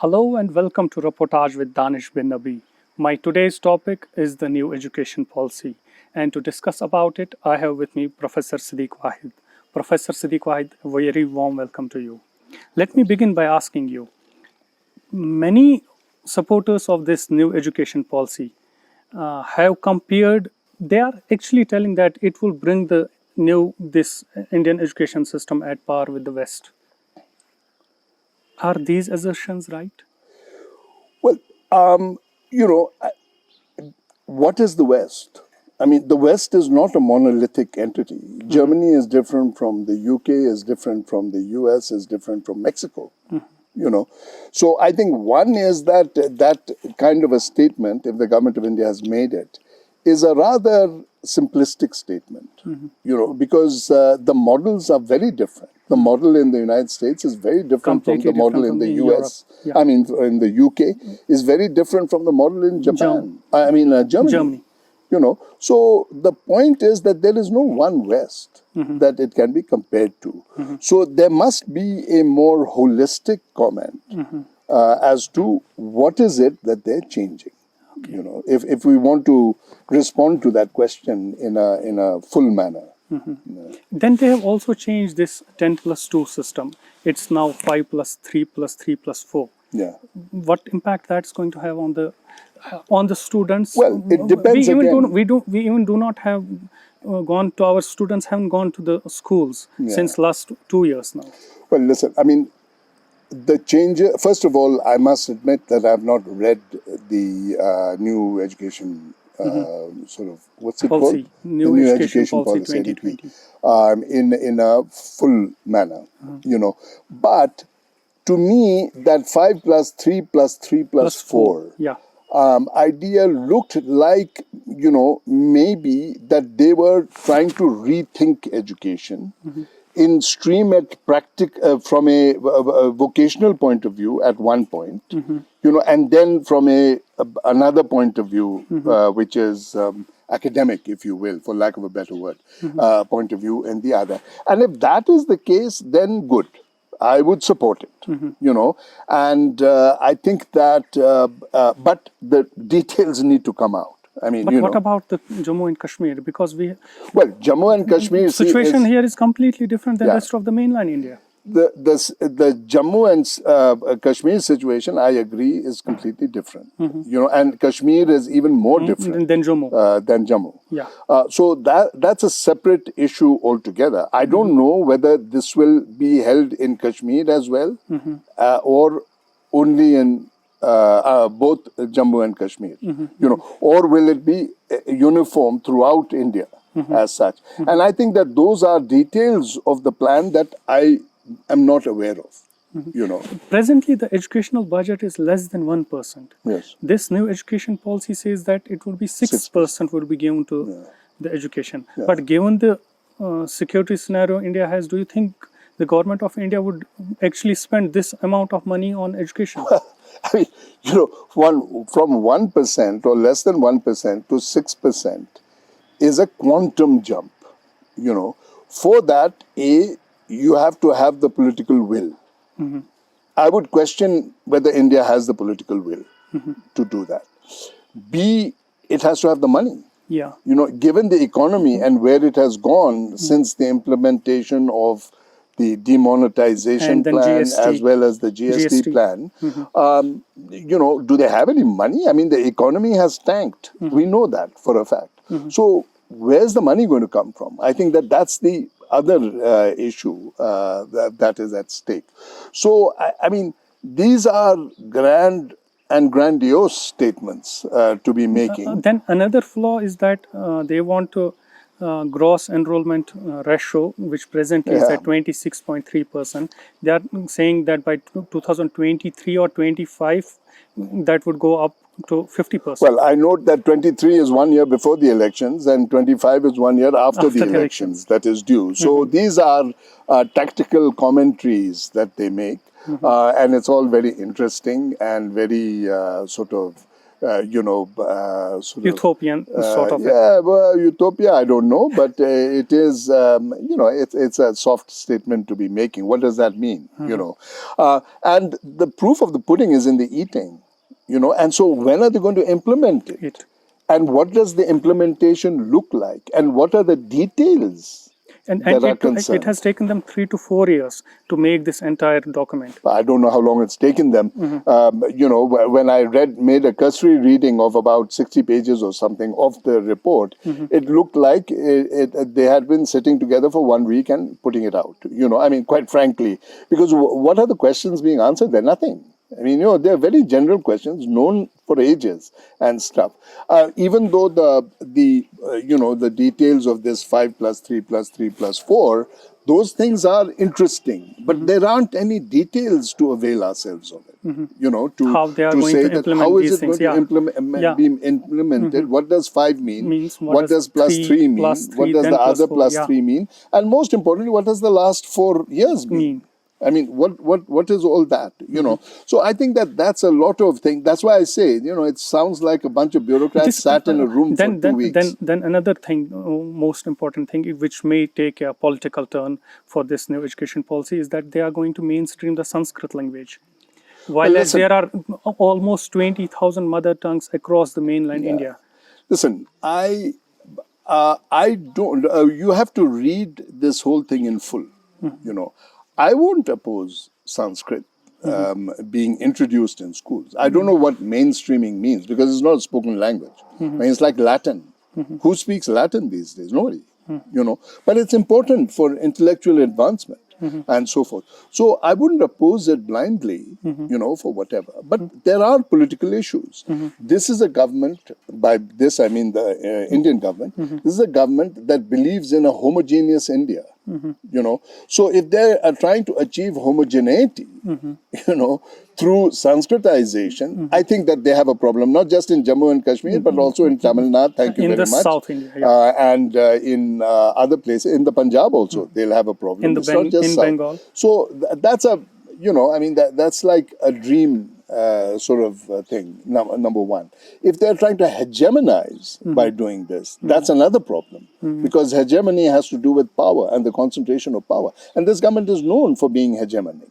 Hello and welcome to Reportage with Danish bin Nabi. My today's topic is the new education policy, and to discuss about it, I have with me Professor Siddiq Wahid. Professor Siddiq Wahid, a very warm welcome to you. Let me begin by asking you, many supporters of this new education policy have compared, they are actually telling that it will bring this Indian education system at par with the West. Are these assertions right? Well, what is the West? I mean, the West is not a monolithic entity. Germany is different from the UK, is different from the US, is different from Mexico. So I think one is that kind of a statement, if the government of India has made it, is a rather simplistic statement, because the models are very different. The model in the United States is very different from the model in the US. Yeah. I mean, in the UK is very different from the model in Japan. Germany. So the point is that there is no one West that it can be compared to. So there must be a more holistic comment as to what is it that they're changing. Okay. If we want to respond to that question in a full manner. Then they have also changed this 10+2 system. It's now 5+3+3+4. Yeah. What impact that's going to have on the students? Well, it depends. We even do not have gone to, our students haven't gone to the schools since last 2 years now. Well, listen, I mean, the change. First of all, I must admit that I have not read the new education sort of, what's it policy, called? New Education Policy 2020. In a full manner, But to me, that 5+3+3+4 idea looked like, maybe that they were trying to rethink education, in stream it from a vocational point of view at one point, and then from another point of view, which is academic, if you will, for lack of a better word, point of view in the other. And if that is the case, then good. I would support it, and I think that, but the details need to come out. I mean, but what about the Jammu and Kashmir? Because Jammu and Kashmir situation here is completely different than the rest of the mainland India. The Jammu and Kashmir situation, I agree, is completely different. And Kashmir is even more different than Jammu. Yeah. So that's a separate issue altogether. I don't know whether this will be held in Kashmir as well, or only in both Jammu and Kashmir. Or will it be uniform throughout India as such? And I think that those are details of the plan that I am not aware of. Presently, the educational budget is less than 1%. Yes. This new education policy says that it will be 6% would be given to the education. Yeah. But given the security scenario India has, do you think the government of India would actually spend this amount of money on education? I mean, from 1% or less than 1% to 6% is a quantum jump. For that, you have to have the political will. I would question whether India has the political will to do that. B, it has to have the money. Yeah. Given the economy and where it has gone since the implementation of the demonetization plan GST. as well as the GST plan, do they have any money? I mean, the economy has tanked. We know that for a fact. So where's the money going to come from? I think that's the other issue that is at stake. So, I mean, these are grand and grandiose statements to be making. Then another flaw is that they want to gross enrollment ratio, which presently is at 26.3%. They are saying that by 2023 or 25, that would go up to 50%. Well, I note that 23 is 1 year before the elections and 25 is 1 year after the elections that is due. So these are tactical commentaries that they make, and it's all very interesting and very sort of sort Utopian sort of yeah, well, utopia, I don't know, but it is, it's a soft statement to be making. What does that mean? And the proof of the pudding is in the eating, and so when are they going to implement it? And what does the implementation look like? And what are the details And that are it concerned? has taken them 3 to 4 years to make this entire document. I don't know how long it's taken them. When I made a cursory reading of about 60 pages or something of the report, it looked like they had been sitting together for 1 week and putting it out. Quite frankly, because what are the questions being answered? They're nothing. They're very general questions known for ages and stuff. Even though the details of this 5 plus 3 plus 3 plus 4, those things are interesting, but there aren't any details to avail ourselves of it. How they are to going say to that implement how is these it things. going to be implemented? What does 5 mean? Means What does plus 3 mean? plus 3, what does then the plus other 4, plus 3 mean? And most importantly, what does the last 4 years mean? What is all that? So I think that's a lot of things. That's why I say, it sounds like a bunch of bureaucrats sat in a room for 2 weeks. Then another thing, most important thing, which may take a political turn for this new education policy, is that they are going to mainstream the Sanskrit language. While there are almost 20,000 mother tongues across the mainland India. Listen, I don't. You have to read this whole thing in full. I won't oppose Sanskrit being introduced in schools. I don't know what mainstreaming means because it's not a spoken language. It's like Latin. Who speaks Latin these days? Nobody. But it's important for intellectual advancement and so forth. So I wouldn't oppose it blindly, for whatever. But there are political issues. This is a government, by this I mean the Indian government, this is a government that believes in a homogeneous India. So if they are trying to achieve homogeneity, through Sanskritization, I think that they have a problem, not just in Jammu and Kashmir, but also in Tamil Nadu, thank you very much. In the South India, and in other places, in the Punjab also, they'll have a problem. In Bengal. So that's that's like a dream sort of thing, number one. If they're trying to hegemonize by doing this, that's another problem. Because hegemony has to do with power and the concentration of power. And this government is known for being hegemonic.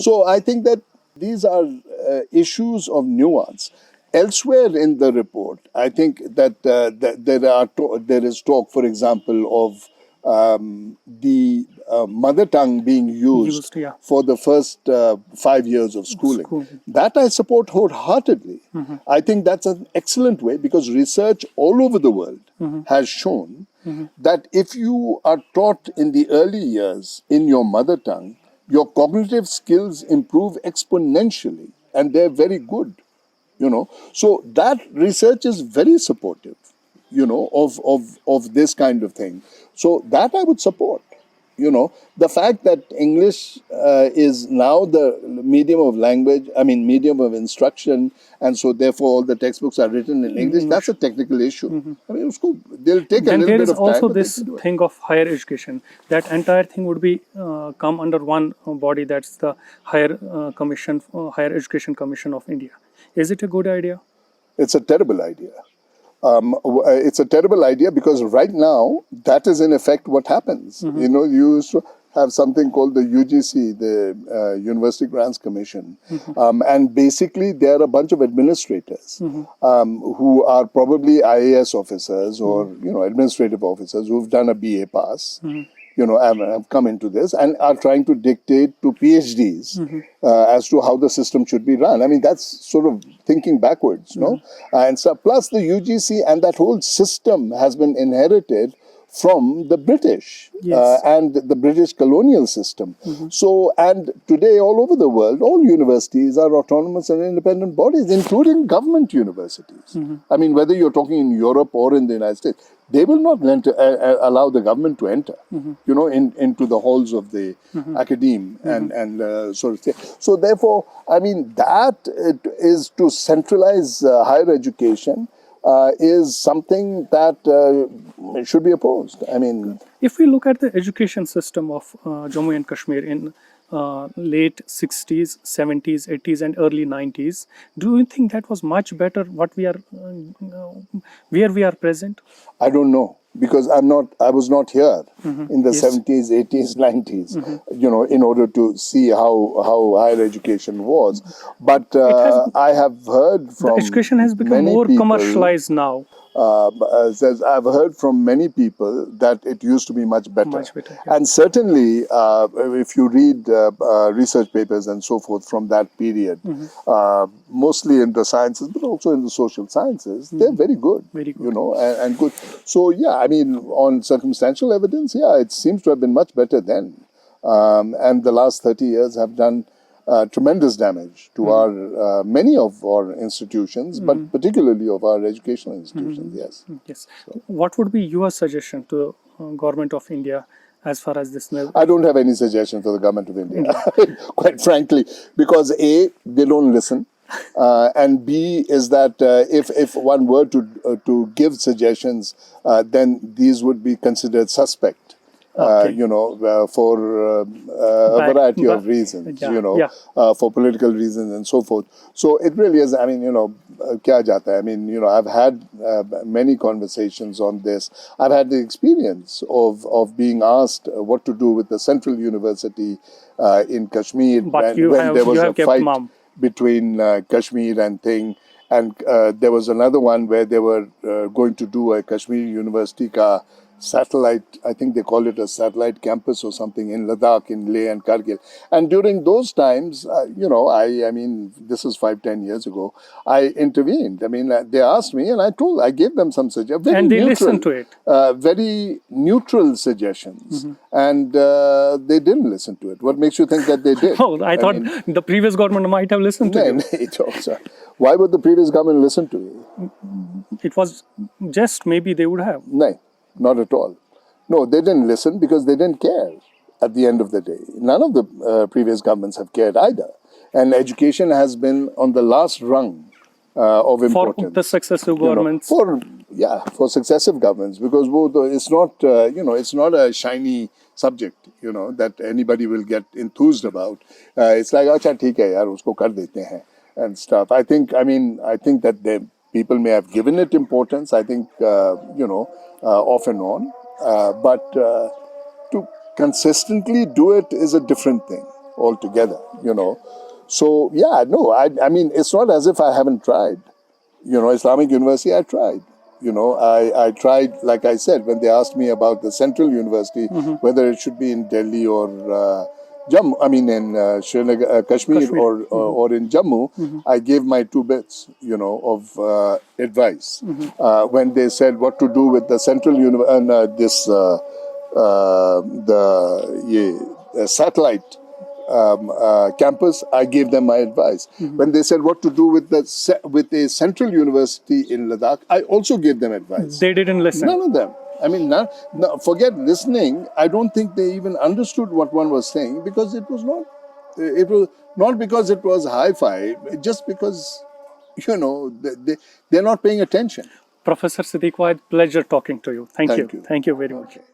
So I think that these are issues of nuance. Elsewhere in the report, I think that there is talk, for example, of the mother tongue being used for the first 5 years of schooling. That I support wholeheartedly. I think that's an excellent way because research all over the world has shown that if you are taught in the early years in your mother tongue, your cognitive skills improve exponentially and they're very good. So that research is very supportive, of this kind of thing. So that I would support. The fact that English is now the medium of language, medium of instruction, and so therefore all the textbooks are written in English, that's a technical issue. They'll take a little bit of time. And there is also this thing of higher education. That entire thing would be come under one body, that's the Higher Education Commission of India. Is it a good idea? It's a terrible idea. It's a terrible idea because right now, that is in effect what happens. You used to have something called the UGC, the University Grants Commission. And basically, they are a bunch of administrators who are probably IAS officers or, administrative officers who've done a BA pass. Have come into this and are trying to dictate to PhDs as to how the system should be run. That's sort of thinking backwards, no? And so, plus the UGC and that whole system has been inherited from the British and the British colonial system. So, and today all over the world, all universities are autonomous and independent bodies, including government universities. Whether you're talking in Europe or in the United States, they will not allow the government to enter, into the halls of the academe and sort of thing. So therefore, that is to centralize higher education is something that should be opposed. If we look at the education system of Jammu and Kashmir in late 60s, 70s, 80s, and early 90s. Do you think that was much better? What we are, where we are present? I don't know because I was not here in the Yes. 70s, 80s, 90s, in order to see how higher education was. But has- I have heard The from education has become many more people, commercialized now. I've heard from many people that it used to be much better. Much better, yeah. And certainly, if you read research papers and so forth from that period, mostly in the sciences, but also in the social sciences, they're very good. Very good. And good. So, yeah, I mean, on circumstantial evidence, yeah, it seems to have been much better then. And the last 30 years have done tremendous damage to our many of our institutions, but particularly of our educational institutions. Yes. Yes. What would be your suggestion to the government of India as far as this? I don't have any suggestion for the government of India, quite frankly, because A, they don't listen. And B is that if one were to give suggestions, then these would be considered suspect. Okay. For a variety of But- reasons, yeah. for political reasons and so forth. So it really is, I mean, kya jata hai? I mean, I've had many conversations on this. I've had the experience of being asked what to do with the Central University in Kashmir But when there was you a have kept fight mum. between Kashmir and thing. And there was another one where they were going to do a Kashmir University ka satellite, I think they call it a satellite campus or something in Ladakh, in Leh and Kargil. And during those times, I mean, this is 5-10 years ago, I intervened. I mean, they asked me and I gave them some suggestions. And they listened to it. Very neutral suggestions. And they didn't listen to it. What makes you think that they did? Oh, I thought mean, the previous government might have listened to you. Why would the previous government listen to you? It was just maybe they would have. No, not at all. No, they didn't listen because they didn't care at the end of the day. None of the previous governments have cared either. And education has been on the last rung of importance. For the successive governments. For successive governments, because it's not, it's not a shiny subject, that anybody will get enthused about. It's like, acha, theek hai yaar, usko kar dete hain, and stuff. I think that people may have given it importance, I think, off and on. But to consistently do it is a different thing altogether, So, yeah, no, I mean, it's not as if I haven't tried. Islamic University, I tried. I tried, like I said, when they asked me about the Central University, whether it should be in Delhi or Jammu, I mean in Kashmir. Or in Jammu, I gave my 2 bits, of advice. When they said what to do with the Central University and the satellite campus, I gave them my advice. When they said what to do with a central university in Ladakh, I also gave them advice. They didn't listen. None of them. I mean, forget listening. I don't think they even understood what one was saying because it was not because it was hi-fi, just because, they're not paying attention. Professor Siddiq Wahid, pleasure talking to you. Thank you. Thank you. Thank you very much. Okay.